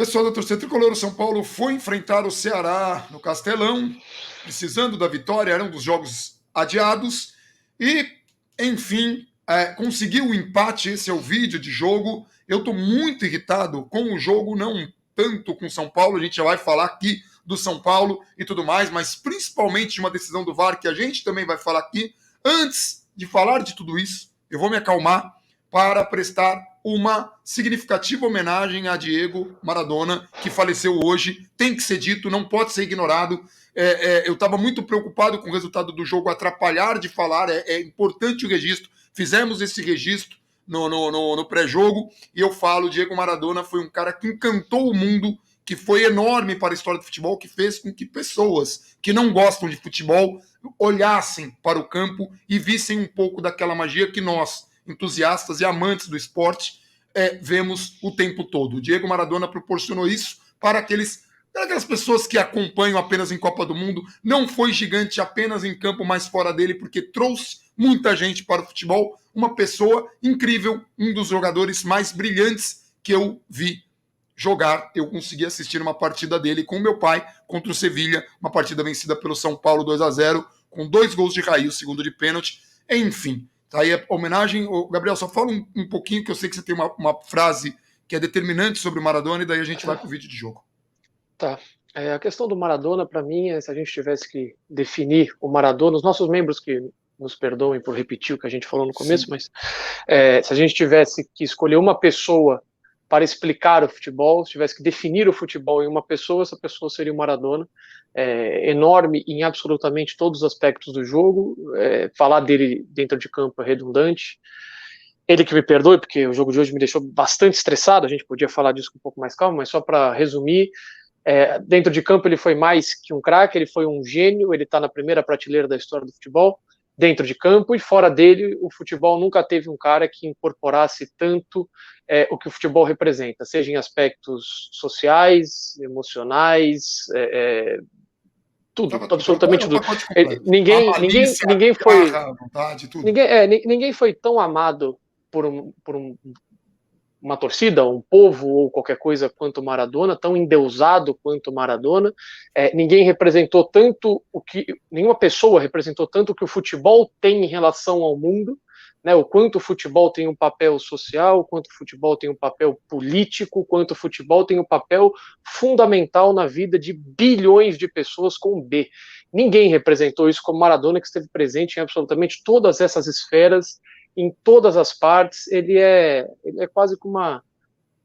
Pessoal da torcida tricolor, o São Paulo foi enfrentar o Ceará no Castelão, precisando da vitória, era um dos jogos adiados, e, enfim, conseguiu o empate. Esse é o vídeo de jogo. Eu estou muito irritado com o jogo, não tanto com o São Paulo, a gente já vai falar aqui do São Paulo e tudo mais, mas principalmente de uma decisão do VAR que a gente também vai falar aqui. Antes de falar de tudo isso, eu vou me acalmar para prestar uma significativa homenagem a Diego Maradona, que faleceu hoje. Tem que ser dito, não pode ser ignorado. Eu estava muito preocupado com o resultado do jogo atrapalhar de falar, é importante o registro. Fizemos esse registro no pré-jogo, e eu falo, Diego Maradona foi um cara que encantou o mundo, que foi enorme para a história do futebol, que fez com que pessoas que não gostam de futebol olhassem para o campo e vissem um pouco daquela magia que nós, entusiastas e amantes do esporte, vemos o tempo todo. O Diego Maradona proporcionou isso para aquelas pessoas que acompanham apenas em Copa do Mundo. Não foi gigante apenas em campo, mas fora dele, porque trouxe muita gente para o futebol. Uma pessoa incrível, um dos jogadores mais brilhantes que eu vi jogar. Eu consegui assistir uma partida dele com meu pai contra o Sevilha, uma partida vencida pelo São Paulo 2-0, com 2 gols de Raí, o segundo de pênalti. Enfim, tá aí a homenagem. Gabriel, só fala um pouquinho, que eu sei que você tem uma frase que é determinante sobre o Maradona, e daí a gente vai pro vídeo de jogo. Tá. A questão do Maradona, para mim, se a gente tivesse que definir o Maradona, os nossos membros que nos perdoem por repetir o que a gente falou no começo, mas se a gente tivesse que escolher uma pessoa para explicar o futebol, se tivesse que definir o futebol em uma pessoa, essa pessoa seria o Maradona. Enorme em absolutamente todos os aspectos do jogo. Falar dele dentro de campo é redundante. Ele que me perdoe, porque o jogo de hoje me deixou bastante estressado, a gente podia falar disso com um pouco mais calmo, mas só para resumir, dentro de campo ele foi mais que um craque, ele foi um gênio, ele está na primeira prateleira da história do futebol, dentro de campo, e fora dele, o futebol nunca teve um cara que incorporasse tanto o que o futebol representa, seja em aspectos sociais, emocionais, tudo, absolutamente tudo. Ninguém foi... vontade, tudo. Ninguém foi tão amado por uma torcida, um povo ou qualquer coisa quanto Maradona, tão endeusado quanto Maradona. Ninguém representou tanto nenhuma pessoa representou tanto o que o futebol tem em relação ao mundo, né? O quanto o futebol tem um papel social, o quanto o futebol tem um papel político, o quanto o futebol tem um papel fundamental na vida de bilhões de pessoas com B. Ninguém representou isso como Maradona, que esteve presente em absolutamente todas essas esferas, em todas as partes. Ele é quase como uma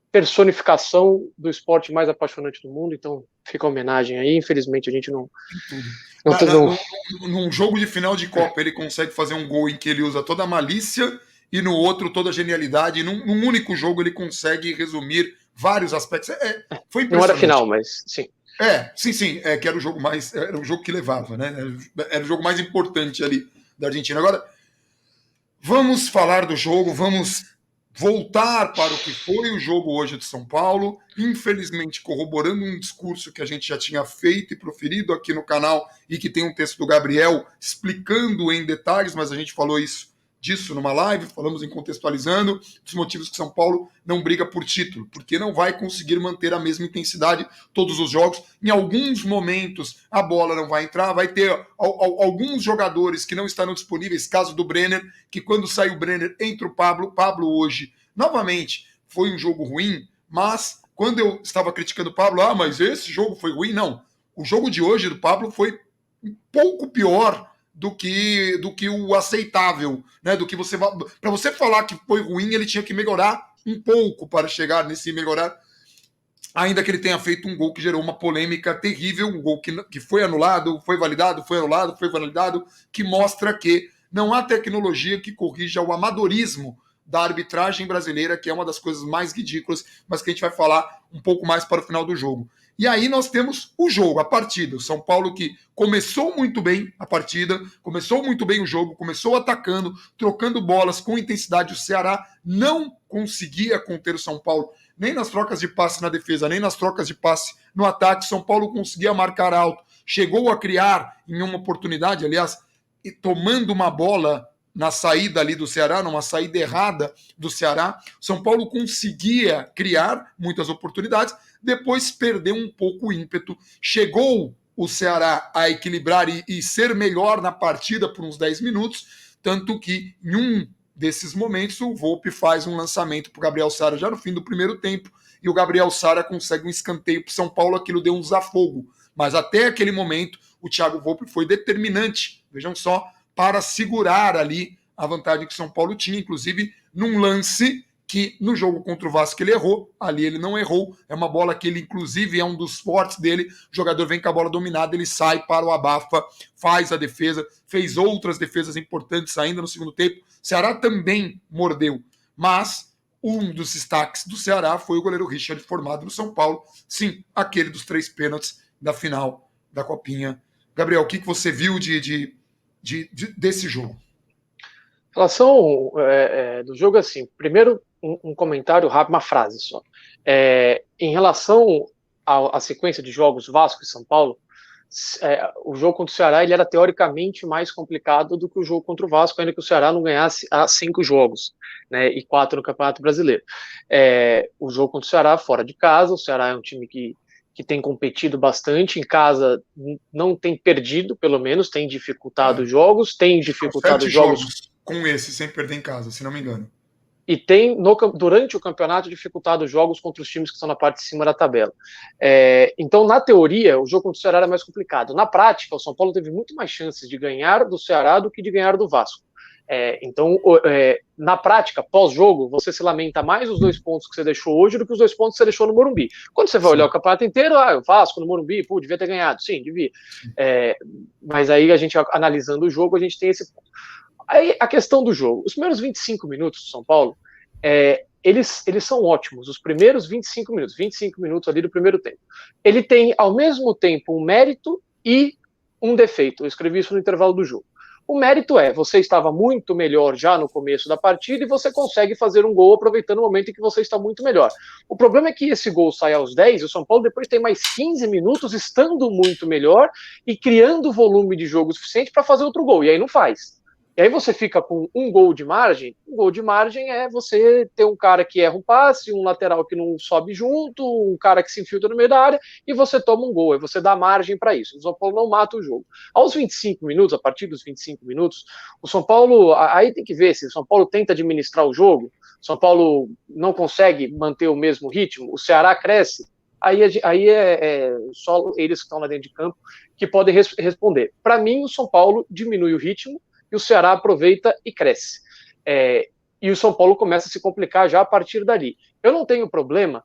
personificação do esporte mais apaixonante do mundo. Então fica a homenagem aí. Infelizmente a gente não... Num jogo de final de Copa ele consegue fazer um gol em que ele usa toda a malícia, e no outro toda a genialidade, e num único jogo ele consegue resumir vários aspectos. Foi impressionante. Não era final, mas sim. Sim, que era o jogo mais, era o jogo que levava, né? Era o jogo mais importante ali da Argentina. Agora, vamos falar do jogo, vamos voltar para o que foi o jogo hoje de São Paulo, infelizmente corroborando um discurso que a gente já tinha feito e proferido aqui no canal, e que tem um texto do Gabriel explicando em detalhes, mas a gente falou disso numa live, falamos em contextualizando os motivos que São Paulo não briga por título, porque não vai conseguir manter a mesma intensidade todos os jogos. Em alguns momentos a bola não vai entrar, vai ter alguns jogadores que não estarão disponíveis, caso do Brenner, que quando sai o Brenner entra o Pablo. Pablo hoje, novamente, foi um jogo ruim, mas quando eu estava criticando o Pablo, mas esse jogo foi ruim, não. O jogo de hoje do Pablo foi um pouco pior do que o aceitável, né? Do que para você falar que foi ruim, ele tinha que melhorar um pouco para chegar nesse melhorar, ainda que ele tenha feito um gol que gerou uma polêmica terrível, um gol que foi anulado, foi validado, foi anulado, foi validado, que mostra que não há tecnologia que corrija o amadorismo da arbitragem brasileira, que é uma das coisas mais ridículas, mas que a gente vai falar um pouco mais para o final do jogo. E aí nós temos o jogo, a partida. O São Paulo que começou muito bem a partida, começou muito bem o jogo, começou atacando, trocando bolas com intensidade. O Ceará não conseguia conter o São Paulo, nem nas trocas de passe na defesa, nem nas trocas de passe no ataque. São Paulo conseguia marcar alto, chegou a criar em uma oportunidade, aliás, tomando uma bola na saída ali do Ceará, numa saída errada do Ceará. São Paulo conseguia criar muitas oportunidades, depois perdeu um pouco o ímpeto. Chegou o Ceará a equilibrar e ser melhor na partida por uns 10 minutos, tanto que em um desses momentos o Volpi faz um lançamento para o Gabriel Sara já no fim do primeiro tempo, e o Gabriel Sara consegue um escanteio para o São Paulo, aquilo deu um desafogo. Mas até aquele momento o Thiago Volpi foi determinante, vejam só, para segurar ali a vantagem que o São Paulo tinha, inclusive num lance que no jogo contra o Vasco ele errou, ali ele não errou, é uma bola que ele inclusive é um dos fortes dele, o jogador vem com a bola dominada, ele sai para o abafa, faz a defesa, fez outras defesas importantes ainda no segundo tempo. Ceará também mordeu, mas um dos destaques do Ceará foi o goleiro Richard, formado no São Paulo, sim, aquele dos 3 pênaltis da final da Copinha. Gabriel, o que você viu desse jogo? Em relação do jogo, assim, primeiro um comentário rápido, uma frase só. Em relação à sequência de jogos Vasco e São Paulo, o jogo contra o Ceará ele era teoricamente mais complicado do que o jogo contra o Vasco, ainda que o Ceará não ganhasse há 5 jogos, né, e 4 no Campeonato Brasileiro. O jogo contra o Ceará fora de casa, o Ceará é um time que tem competido bastante, em casa não tem perdido, pelo menos, tem dificultado jogos, tem dificultado jogos com esse, sem perder em casa, se não me engano. E tem, durante o campeonato, dificultado jogos contra os times que estão na parte de cima da tabela. Então, na teoria, o jogo contra o Ceará é mais complicado. Na prática, o São Paulo teve muito mais chances de ganhar do Ceará do que de ganhar do Vasco. Então, na prática, pós-jogo, você se lamenta mais os 2 pontos que você deixou hoje do que os 2 pontos que você deixou no Morumbi. Quando você vai olhar o campeonato inteiro, o Vasco no Morumbi, devia ter ganhado. Sim, devia. Mas aí, a gente analisando o jogo, a gente tem esse ponto. Aí, a questão do jogo. Os primeiros 25 minutos do São Paulo, eles são ótimos. Os primeiros 25 minutos ali do primeiro tempo. Ele tem, ao mesmo tempo, um mérito e um defeito. Eu escrevi isso no intervalo do jogo. O mérito você estava muito melhor já no começo da partida e você consegue fazer um gol aproveitando o momento em que você está muito melhor. O problema é que esse gol sai aos 10 e o São Paulo depois tem mais 15 minutos estando muito melhor e criando volume de jogo suficiente para fazer outro gol. E aí não faz. E aí você fica com um gol de margem. Um gol de margem é você ter um cara que erra um passe, um lateral que não sobe junto, um cara que se infiltra no meio da área e você toma um gol. Aí você dá margem para isso. O São Paulo não mata o jogo. Aos 25 minutos, a partir dos 25 minutos, o São Paulo, aí tem que ver se o São Paulo tenta administrar o jogo, o São Paulo não consegue manter o mesmo ritmo, o Ceará cresce, aí é só eles que estão lá dentro de campo que podem responder. Para mim, o São Paulo diminui o ritmo e o Ceará aproveita e cresce. E o São Paulo começa a se complicar já a partir dali. Eu não tenho problema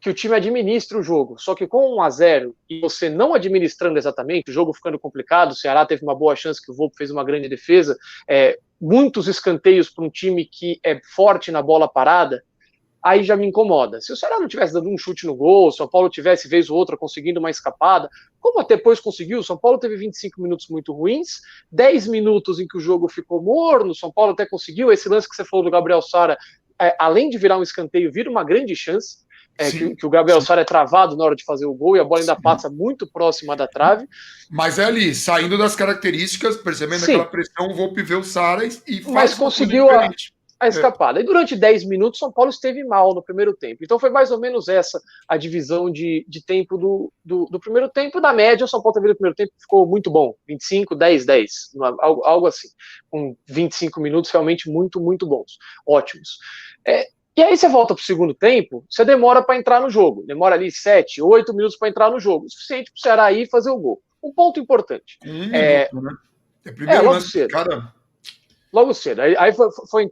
que o time administre o jogo, só que com 1-0 e você não administrando exatamente, o jogo ficando complicado, o Ceará teve uma boa chance que o Volpi fez uma grande defesa, muitos escanteios para um time que é forte na bola parada, aí já me incomoda. Se o Ceará não tivesse dado um chute no gol, o São Paulo tivesse, vez ou outra, conseguindo uma escapada, como até depois conseguiu, o São Paulo teve 25 minutos muito ruins, 10 minutos em que o jogo ficou morno, o São Paulo até conseguiu, esse lance que você falou do Gabriel Sara, além de virar um escanteio, vira uma grande chance, que o Gabriel Sara é travado na hora de fazer o gol e a bola ainda passa muito próxima da trave. Mas é ali, saindo das características, percebendo aquela pressão, o Volpi vê o Sara e faz. Mas conseguiu a escapada. E durante 10 minutos, São Paulo esteve mal no primeiro tempo. Então foi mais ou menos essa a divisão de tempo do primeiro tempo. Da média, o São Paulo teve no primeiro tempo ficou muito bom. 25, 10, 10. Algo assim. Com 25 minutos realmente muito, muito bons. Ótimos. E aí você volta para o segundo tempo, você demora para entrar no jogo. Demora ali 7, 8 minutos para entrar no jogo. O suficiente para o Ceará ir fazer o gol. Um ponto importante. Minuto, né? Primeiro logo cedo. Cara... Logo cedo. Aí foi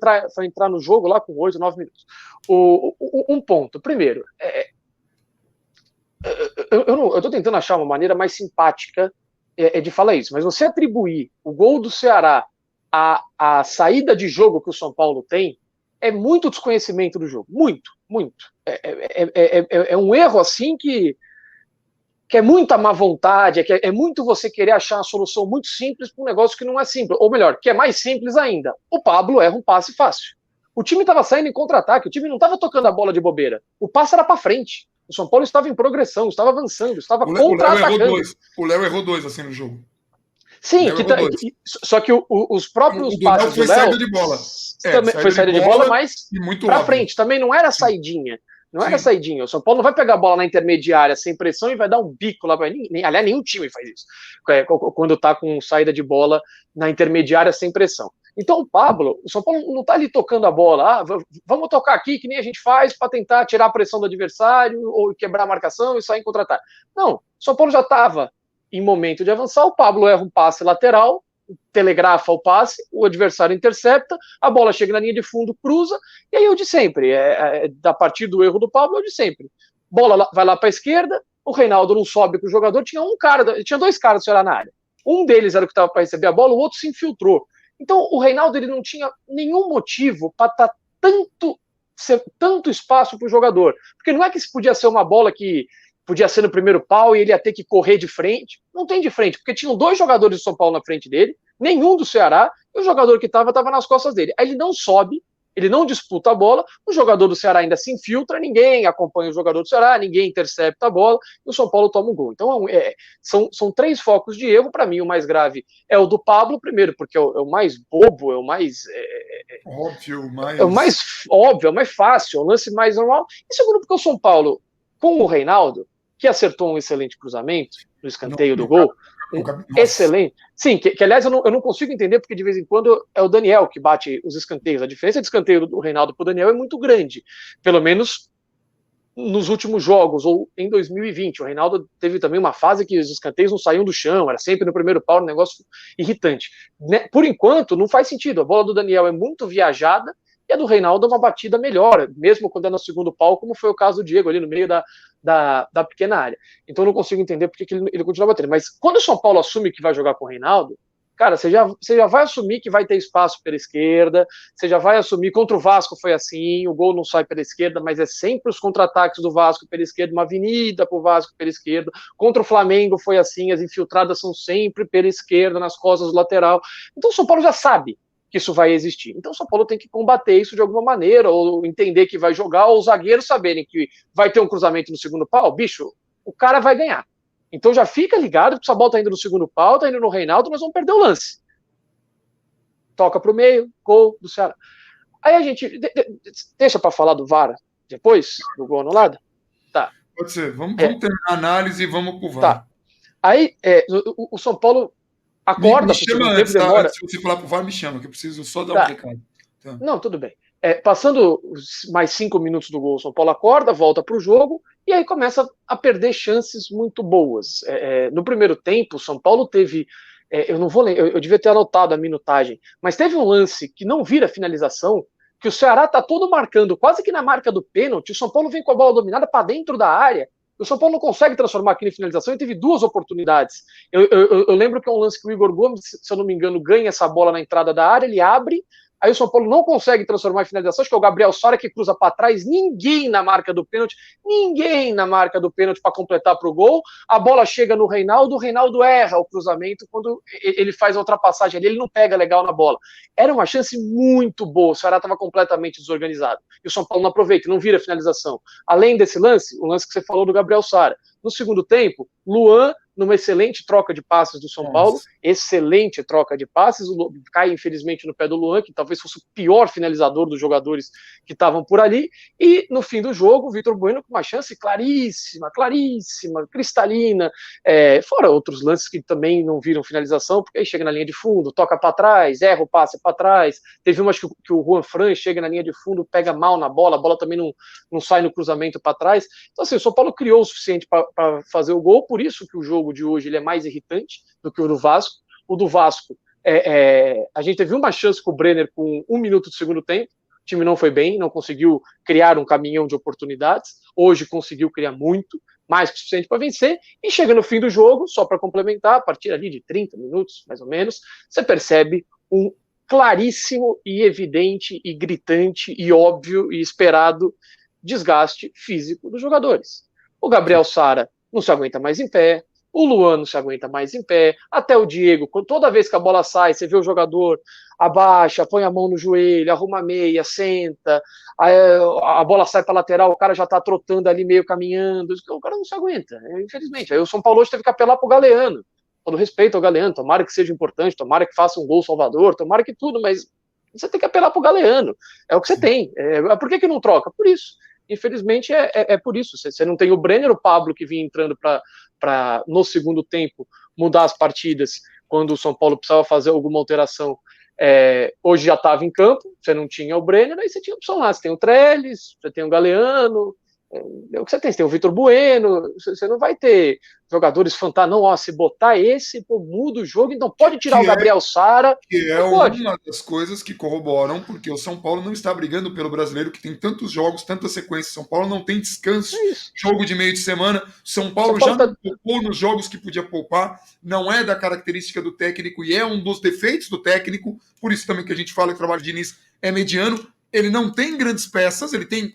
entrar no jogo lá com 8, 9 minutos. Um ponto. Primeiro, eu estou tentando achar uma maneira mais simpática de falar isso, mas você atribuir o gol do Ceará à saída de jogo que o São Paulo tem é muito desconhecimento do jogo. Muito, muito. É um erro assim que é muita má vontade, é muito você querer achar uma solução muito simples para um negócio que não é simples. Ou melhor, que é mais simples ainda. O Pablo erra um passe fácil. O time estava saindo em contra-ataque, o time não estava tocando a bola de bobeira. O passe era para frente. O São Paulo estava em progressão, estava avançando, estava contra-atacando. O Léo errou 2 assim no jogo. Sim, Léo errou dois. só que os O próprios do Léo passes do foi Léo saída de bola. também foi saída de bola, mas e muito para óbvio. frente, também não era Sim. saidinha. Não era Sim. saidinha. O São Paulo não vai pegar a bola na intermediária sem pressão e vai dar um bico lá. Aliás, nenhum time faz isso. Quando tá com saída de bola na intermediária sem pressão. Então, o São Paulo não tá ali tocando a bola. Vamos tocar aqui, que nem a gente faz, para tentar tirar a pressão do adversário ou quebrar a marcação e sair em contra-ataque. Não, o São Paulo já estava em momento de avançar. O Pablo erra um passe lateral, telegrafa o passe, o adversário intercepta, a bola chega na linha de fundo, cruza, e aí o de sempre, a partir do erro do Pablo, é o de sempre. Bola vai lá para a esquerda, o Reinaldo não sobe com o jogador, tinha dois caras do Ceará na área. Um deles era o que estava para receber a bola, o outro se infiltrou. Então o Reinaldo ele não tinha nenhum motivo para estar tanto espaço para o jogador, porque não é que podia ser uma bola que podia ser no primeiro pau e ele ia ter que correr de frente. Não tem de frente, porque tinham dois jogadores do São Paulo na frente dele, nenhum do Ceará, e o jogador que estava nas costas dele. Aí ele não sobe, ele não disputa a bola, o jogador do Ceará ainda se infiltra, ninguém acompanha o jogador do Ceará, ninguém intercepta a bola, e o São Paulo toma um gol. Então, são três focos de erro. Para mim, o mais grave é o do Pablo, primeiro, porque é o mais bobo, é o mais... Óbvio, é o mais óbvio, é o mais fácil, é o lance mais normal. E segundo, porque o São Paulo, com o Reinaldo, que acertou um excelente cruzamento no escanteio do gol, excelente. Sim, que aliás eu não consigo entender, porque de vez em quando é o Daniel que bate os escanteios. A diferença de escanteio do Reinaldo para o Daniel é muito grande, pelo menos nos últimos jogos, ou em 2020. O Reinaldo teve também uma fase que os escanteios não saíam do chão, era sempre no primeiro pau, um negócio irritante. Por enquanto, não faz sentido. A bola do Daniel é muito viajada, e a do Reinaldo é uma batida melhor, mesmo quando é no segundo pau, como foi o caso do Diego ali no meio da pequena área. Então eu não consigo entender porque que ele continua batendo. Mas quando o São Paulo assume que vai jogar com o Reinaldo, cara, você já vai assumir que vai ter espaço pela esquerda, você já vai assumir, contra o Vasco foi assim, o gol não sai pela esquerda, mas é sempre os contra-ataques do Vasco pela esquerda, uma avenida pro Vasco pela esquerda. Contra o Flamengo foi assim, as infiltradas são sempre pela esquerda, nas costas do lateral. Então o São Paulo já sabe que isso vai existir. Então o São Paulo tem que combater isso de alguma maneira, ou entender que vai jogar, ou os zagueiros saberem que vai ter um cruzamento no segundo pau, bicho, o cara vai ganhar. Então já fica ligado, porque essa bola tá indo no segundo pau, tá indo no Reinaldo, nós vamos perder o lance. Toca pro meio, gol do Ceará. Aí a gente deixa para falar do VAR depois, do gol anulado? Tá. Pode ser. Vamos terminar a análise e vamos pro VAR. Tá. Aí o São Paulo acorda me chama tempo, antes, demora. Tá? Se você falar pro VAR, me chama, que eu preciso só dar um recado. Tá. Não, tudo bem. Passando mais 5 minutos do gol, o São Paulo acorda, volta para o jogo e aí começa a perder chances muito boas. No primeiro tempo, o São Paulo teve. Eu não vou lembrar, eu devia ter anotado a minutagem, mas teve um lance que não vira finalização, que o Ceará está todo marcando, quase que na marca do pênalti. O São Paulo vem com a bola dominada para dentro da área. O São Paulo não consegue transformar aquilo em finalização e teve duas oportunidades. Eu lembro que é um lance que o Igor Gomes, se eu não me engano, ganha essa bola na entrada da área, ele abre. Aí o São Paulo não consegue transformar em finalização, acho que é o Gabriel Sara que cruza para trás, ninguém na marca do pênalti para completar para o gol. A bola chega no Reinaldo, o Reinaldo erra o cruzamento quando ele faz a ultrapassagem ali, ele não pega legal na bola. Era uma chance muito boa, o Ceará estava completamente desorganizado. E o São Paulo não aproveita, não vira finalização. Além desse lance, o lance que você falou do Gabriel Sara. No segundo tempo, Luan, numa excelente troca de passes do São Paulo, excelente troca de passes, cai infelizmente no pé do Luan, que talvez fosse o pior finalizador dos jogadores que estavam por ali, e no fim do jogo, o Vitor Bueno com uma chance claríssima, cristalina, fora outros lances que também não viram finalização, porque aí chega na linha de fundo, toca para trás, erra o passe para trás, teve umas que o Juan Fran chega na linha de fundo, pega mal na bola, a bola também não sai no cruzamento para trás. Então assim, o São Paulo criou o suficiente para fazer o gol, por isso que o jogo de hoje ele é mais irritante do que o do Vasco. O do Vasco, a gente teve uma chance com o Brenner com 1 minuto do segundo tempo, o time não foi bem, não conseguiu criar um caminhão de oportunidades, hoje conseguiu criar muito, mais que o suficiente para vencer, e chega no fim do jogo, só para complementar, a partir ali de 30 minutos, mais ou menos, você percebe um claríssimo e evidente e gritante e óbvio e esperado desgaste físico dos jogadores. O Gabriel Sara não se aguenta mais em pé, o Luan não se aguenta mais em pé, até o Diego, toda vez que a bola sai, você vê o jogador abaixa, põe a mão no joelho, arruma a meia, senta, a bola sai para lateral, o cara já está trotando ali, meio caminhando, o cara não se aguenta, infelizmente. Aí o São Paulo hoje teve que apelar para o Galeano. todo respeito ao Galeano, tomara que seja importante, tomara que faça um gol salvador, tomara que tudo, mas você tem que apelar pro Galeano, é o que você tem. Por que não troca? Por isso. Infelizmente é por isso. Você não tem o Brenner, o Pablo, que vinha entrando para no segundo tempo mudar as partidas quando o São Paulo precisava fazer alguma alteração. Hoje já estava em campo, você não tinha o Brenner, aí você tinha opção lá, você tem o Trellis, você tem o Galeano, o que você tem o Vitor Bueno, você não vai ter jogadores fantásticos, não, se botar esse, pô, muda o jogo, então pode tirar o Gabriel Sara, que é uma das coisas que corroboram, porque o São Paulo não está brigando pelo brasileiro, que tem tantos jogos, tanta sequência. São Paulo não tem descanso, jogo de meio de semana. São Paulo já não poupou nos jogos que podia poupar, não é da característica do técnico e é um dos defeitos do técnico, por isso também que a gente fala que o trabalho de Diniz é mediano. Ele não tem grandes peças, ele tem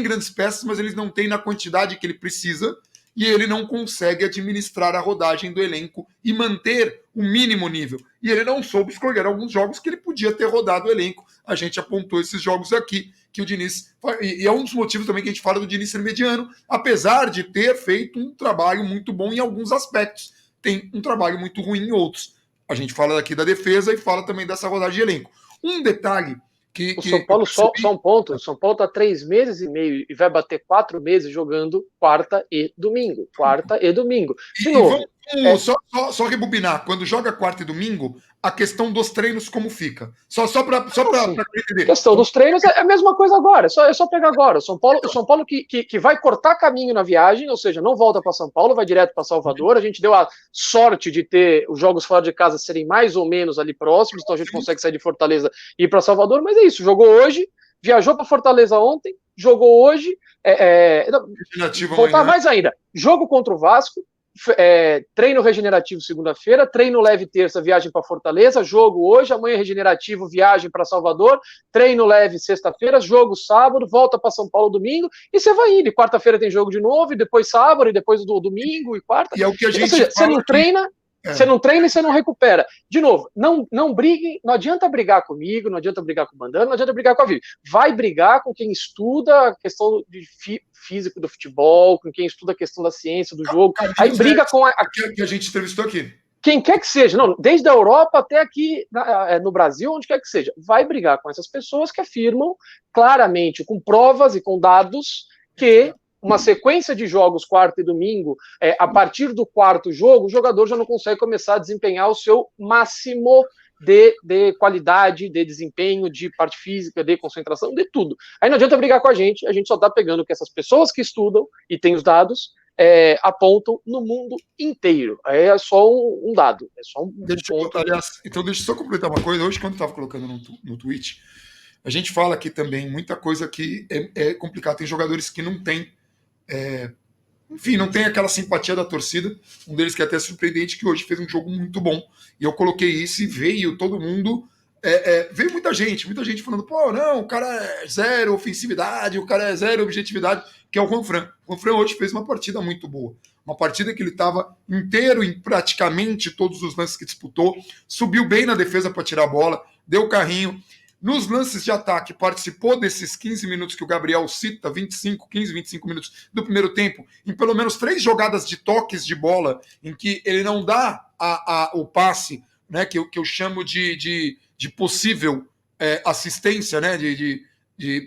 grandes peças, mas eles não têm na quantidade que ele precisa, e ele não consegue administrar a rodagem do elenco e manter o mínimo nível. E ele não soube escolher alguns jogos que ele podia ter rodado o elenco. A gente apontou esses jogos aqui, que o Diniz... E é um dos motivos também que a gente fala do Diniz ser mediano, apesar de ter feito um trabalho muito bom em alguns aspectos. Tem um trabalho muito ruim em outros. A gente fala aqui da defesa e fala também dessa rodagem de elenco. Um detalhe... O São Paulo, só um ponto, o São Paulo está 3 meses e meio e vai bater 4 meses jogando quarta e domingo. De novo. Só rebobinar, quando joga quarta e domingo, a questão dos treinos como fica? Só para entender. A questão dos treinos é a mesma coisa agora, é só pegar agora. O São Paulo que vai cortar caminho na viagem, ou seja, não volta para São Paulo, vai direto para Salvador. A gente deu a sorte de ter os jogos fora de casa serem mais ou menos ali próximos, então a gente consegue sair de Fortaleza e ir para Salvador, mas é isso, jogou hoje, viajou para Fortaleza ontem, jogou hoje, voltar mais ainda, jogo contra o Vasco, treino regenerativo segunda-feira, treino leve terça, viagem para Fortaleza, jogo hoje, amanhã regenerativo, viagem para Salvador, treino leve sexta-feira, jogo sábado, volta para São Paulo domingo, e você vai indo, e quarta-feira tem jogo de novo, e depois sábado, e depois do domingo, e quarta. E é o que a gente ou seja, você não treina... Você não treina e você não recupera. De novo, não briguem, não adianta brigar comigo, não adianta brigar com o Bandana, não adianta brigar com a Vivi. Vai brigar com quem estuda a questão de físico do futebol, com quem estuda a questão da ciência do jogo. Aí briga com que a gente entrevistou aqui. Quem quer que seja, não, desde a Europa até aqui no Brasil, onde quer que seja, vai brigar com essas pessoas que afirmam claramente, com provas e com dados, que uma sequência de jogos quarta e domingo, a partir do quarto jogo, o jogador já não consegue começar a desempenhar o seu máximo de qualidade, de desempenho, de parte física, de concentração, de tudo. Aí não adianta brigar com a gente só está pegando o que essas pessoas que estudam e têm os dados apontam no mundo inteiro. É só um dado, é só um ponto. Aliás, então deixa eu só completar uma coisa. Hoje, quando eu estava colocando no tweet, a gente fala aqui também muita coisa que é complicada. Tem jogadores que não têm enfim, não tem aquela simpatia da torcida. Um deles que é até surpreendente, que hoje fez um jogo muito bom. E eu coloquei isso e veio todo mundo. Veio muita gente falando: pô, não, o cara é zero ofensividade, o cara é zero objetividade, que é o Juanfran. O Juanfran hoje fez uma partida muito boa. Uma partida que ele estava inteiro em praticamente todos os lances que disputou. Subiu bem na defesa para tirar a bola, deu carrinho. Nos lances de ataque, participou desses 15 minutos que o Gabriel cita, 25 minutos do primeiro tempo, em pelo menos 3 jogadas de toques de bola, em que ele não dá o passe, né, que eu chamo de possível assistência, né,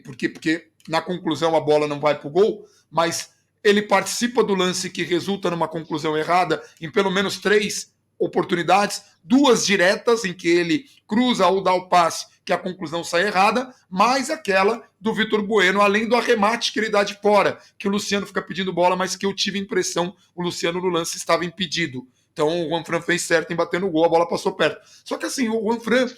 porque na conclusão a bola não vai para o gol, mas ele participa do lance que resulta numa conclusão errada em pelo menos 3 oportunidades, 2 diretas em que ele cruza ou dá o passe que a conclusão sai errada, mais aquela do Vitor Bueno, além do arremate que ele dá de fora, que o Luciano fica pedindo bola, mas que eu tive a impressão o Luciano no lance estava impedido. Então o Juanfran fez certo em bater no gol, a bola passou perto. Só que assim, o Juanfran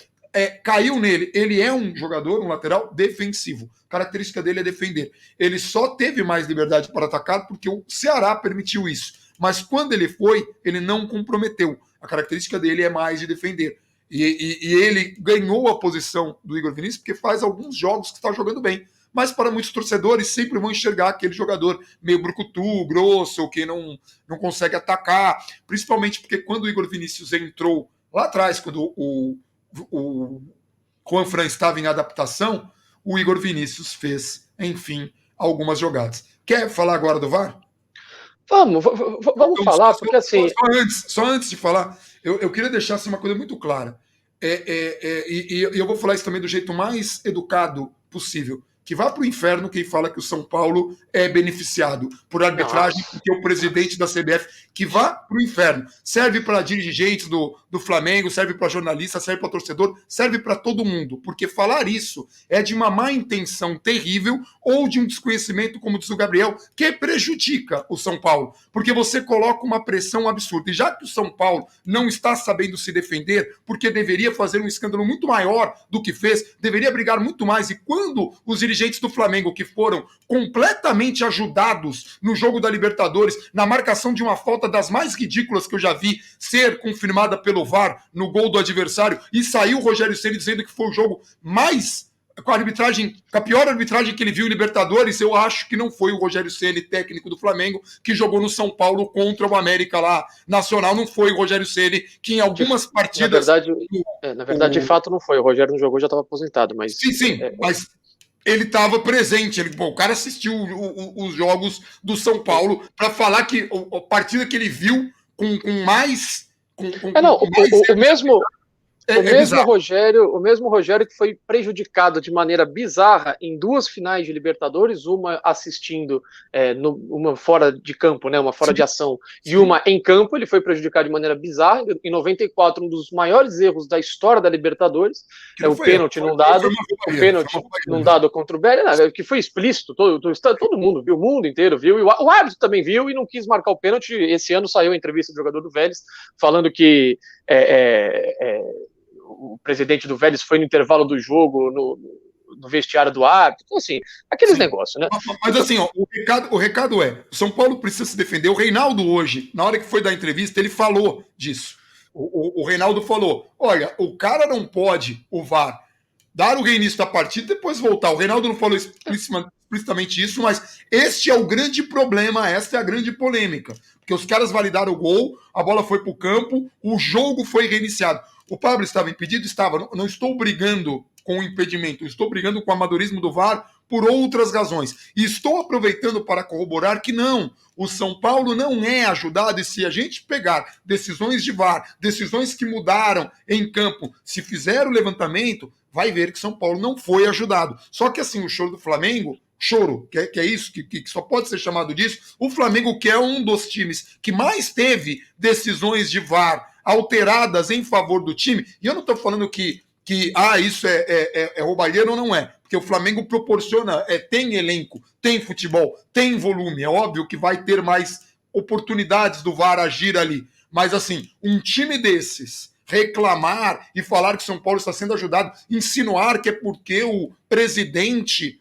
caiu nele. Ele é um jogador, um lateral defensivo. A característica dele é defender. Ele só teve mais liberdade para atacar porque o Ceará permitiu isso. Mas quando ele foi, ele não comprometeu. A característica dele é mais de defender. E ele ganhou a posição do Igor Vinícius porque faz alguns jogos que está jogando bem. Mas para muitos torcedores sempre vão enxergar aquele jogador meio brucutu, grosso, que não consegue atacar. Principalmente porque quando o Igor Vinícius entrou lá atrás, quando o Juanfran estava em adaptação, o Igor Vinícius fez, enfim, algumas jogadas. Quer falar agora do VAR? Vamos Então, falar, porque assim. só antes de falar, eu queria deixar assim, uma coisa muito clara. E eu vou falar isso também do jeito mais educado possível. Que vá para o inferno quem fala que o São Paulo é beneficiado por arbitragem, Nossa. porque o presidente da CBF, que vá para o inferno. Serve para dirigentes do Flamengo, serve para jornalista, serve para torcedor, serve para todo mundo. Porque falar isso é de uma má intenção terrível ou de um desconhecimento, como diz o Gabriel, que prejudica o São Paulo. Porque você coloca uma pressão absurda. E já que o São Paulo não está sabendo se defender, porque deveria fazer um escândalo muito maior do que fez, deveria brigar muito mais. E quando os dirigentes do Flamengo, que foram completamente ajudados no jogo da Libertadores, na marcação de uma falta das mais ridículas que eu já vi ser confirmada pelo VAR no gol do adversário, e saiu o Rogério Ceni dizendo que foi o jogo mais com a pior arbitragem que ele viu em Libertadores, eu acho que não foi o Rogério Ceni, técnico do Flamengo, que jogou no São Paulo contra o América lá Nacional, não foi o Rogério Ceni, que em algumas partidas... Na verdade, de fato não foi, o Rogério não jogou, já estava aposentado, mas... Sim, mas ele estava presente, o cara assistiu os jogos do São Paulo para falar que a partida que ele viu com mais... o mesmo... bizarro. O mesmo Rogério que foi prejudicado de maneira bizarra em duas finais de Libertadores, uma assistindo uma fora de campo, né, uma fora de ação, e uma em campo, ele foi prejudicado de maneira bizarra. Em 94, um dos maiores erros da história da Libertadores, o pênalti não dado contra o Vélez, que foi explícito, todo mundo viu, o mundo inteiro viu, e o árbitro também viu e não quis marcar o pênalti. Esse ano saiu a entrevista do jogador do Vélez falando que o presidente do Vélez foi no intervalo do jogo no vestiário do árbitro. Então, assim, aqueles negócios, né? Mas assim, o recado é, o São Paulo precisa se defender. O Reinaldo hoje, na hora que foi dar entrevista, ele falou disso. O Reinaldo falou, olha, o cara não pode, o VAR, dar o reinício da partida e depois voltar. O Reinaldo não falou explicitamente isso, mas este é o grande problema, esta é a grande polêmica. Porque os caras validaram o gol, a bola foi para o campo, o jogo foi reiniciado. O Pablo estava impedido? Estava. Não estou brigando com o impedimento, estou brigando com o amadorismo do VAR por outras razões. E estou aproveitando para corroborar que não, o São Paulo não é ajudado, e se a gente pegar decisões de VAR, decisões que mudaram em campo, se fizer o levantamento, vai ver que São Paulo não foi ajudado. Só que assim, o choro do Flamengo, que é isso, que só pode ser chamado disso, o Flamengo, que é um dos times que mais teve decisões de VAR alteradas em favor do time, e eu não estou falando que isso é roubalheiro ou não é, porque o Flamengo proporciona, tem elenco, tem futebol, tem volume, é óbvio que vai ter mais oportunidades do VAR agir ali, mas assim, um time desses reclamar e falar que São Paulo está sendo ajudado, insinuar que é porque o presidente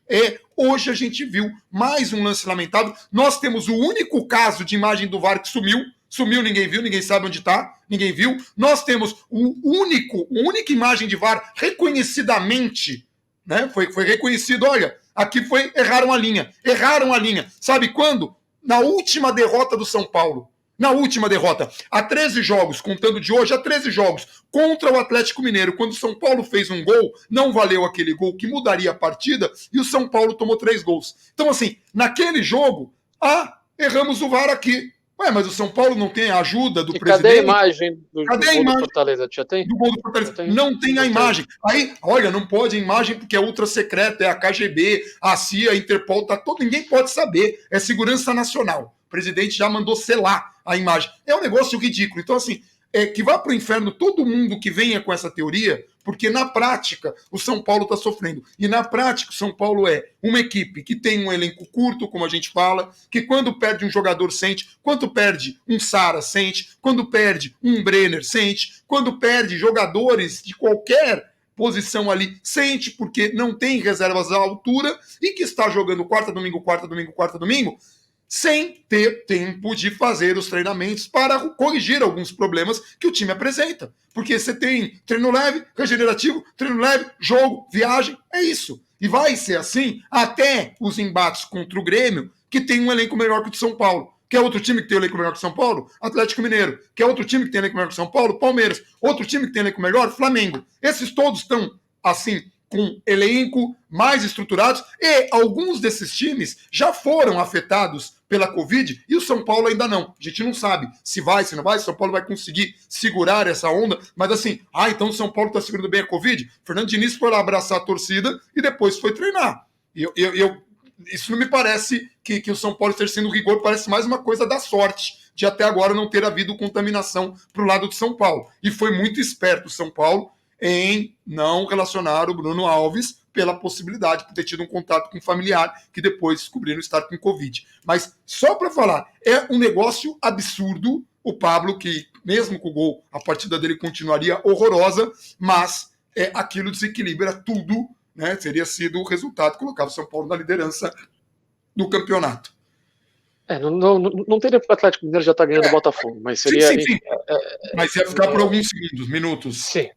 hoje a gente viu mais um lance lamentável. Nós temos o único caso de imagem do VAR que sumiu, ninguém viu, ninguém sabe onde está, ninguém viu. Nós temos a única imagem de VAR reconhecidamente, né? Foi reconhecido, olha, aqui erraram a linha. Sabe quando? Na última derrota do São Paulo. Na última derrota, há 13 jogos, contando de hoje, há 13 jogos contra o Atlético Mineiro, quando o São Paulo fez um gol, não valeu aquele gol que mudaria a partida, e o São Paulo tomou 3 gols. Então, assim, naquele jogo, erramos o VAR aqui. Ué, mas o São Paulo não tem a ajuda do presidente? Cadê a imagem do gol do Fortaleza? Já tem? Do gol do Fortaleza. Não tem a imagem. Aí, olha, não pode a imagem porque é ultra secreta, é a KGB, a CIA, a Interpol, ninguém pode saber. É segurança nacional. O presidente já mandou selar a imagem. É um negócio ridículo. Então, assim, que vá para o inferno todo mundo que venha com essa teoria, porque na prática o São Paulo está sofrendo. E na prática o São Paulo é uma equipe que tem um elenco curto, como a gente fala, que quando perde um jogador sente, quando perde um Sara sente, quando perde um Brenner sente, quando perde jogadores de qualquer posição ali, sente, porque não tem reservas à altura e que está jogando quarta, domingo, sem ter tempo de fazer os treinamentos para corrigir alguns problemas que o time apresenta. Porque você tem treino leve, regenerativo, treino leve, jogo, viagem, é isso. E vai ser assim até os embates contra o Grêmio, que tem um elenco melhor que o de São Paulo. Quer outro time que tem um elenco melhor que o São Paulo? Atlético Mineiro. Quer outro time que tem um elenco melhor que o São Paulo? Palmeiras. Outro time que tem um elenco melhor? Flamengo. Esses todos estão, assim, com elenco mais estruturados, e alguns desses times já foram afetados pela Covid, e o São Paulo ainda não. A gente não sabe se vai, se não vai, se o São Paulo vai conseguir segurar essa onda, mas assim, então o São Paulo está segurando bem a Covid? Fernando Diniz foi lá abraçar a torcida e depois foi treinar. Isso não me parece que o São Paulo esteja sendo rigor, parece mais uma coisa da sorte de até agora não ter havido contaminação para o lado de São Paulo. E foi muito esperto o São Paulo em não relacionar o Bruno Alves pela possibilidade de ter tido um contato com um familiar que depois descobriram estar com Covid. Mas só para falar, é um negócio absurdo o Pablo, que mesmo com o gol, a partida dele continuaria horrorosa, mas aquilo desequilibra tudo, né? Teria sido o resultado que colocava o São Paulo na liderança do campeonato. Não teria porque o Atlético Mineiro já está ganhando o Botafogo, mas seria... Sim. Mas ia ficar por alguns segundos, minutos. Sim.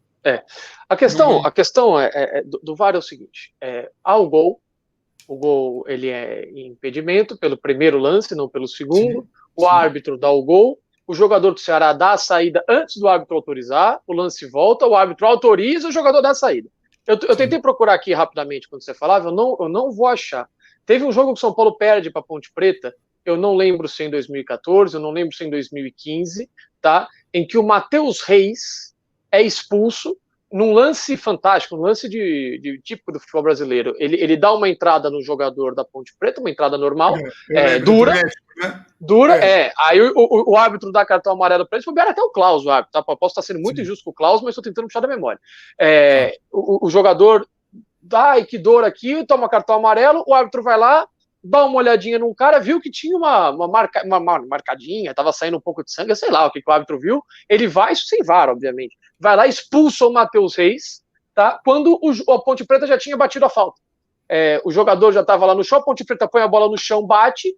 A questão do VAR é o seguinte: há o gol ele é impedimento pelo primeiro lance, não pelo segundo. O árbitro dá o gol, o jogador do Ceará dá a saída antes do árbitro autorizar, o lance volta, o árbitro autoriza, o jogador dá a saída. Eu tentei procurar aqui rapidamente quando você falava, eu não vou achar. Teve um jogo que o São Paulo perde para Ponte Preta, eu não lembro se em 2014, eu não lembro se em 2015, tá? Em que o Matheus Reis é expulso num lance fantástico, um lance de típico do futebol brasileiro. Ele dá uma entrada no jogador da Ponte Preta, uma entrada normal, dura, México, né? Aí o árbitro dá cartão amarelo para ele, foi até o Klaus, o árbitro, tá? Posso estar sendo muito injusto com o Klaus, mas estou tentando puxar da memória. O jogador dá, que dor aqui, toma cartão amarelo, o árbitro vai lá, dá uma olhadinha num cara, viu que tinha uma marcadinha, tava saindo um pouco de sangue, sei lá o que o árbitro viu, ele vai, isso sem VAR, obviamente, vai lá, expulsa o Matheus Reis, tá? Quando a Ponte Preta já tinha batido a falta. O jogador já estava lá no chão, a Ponte Preta põe a bola no chão, bate,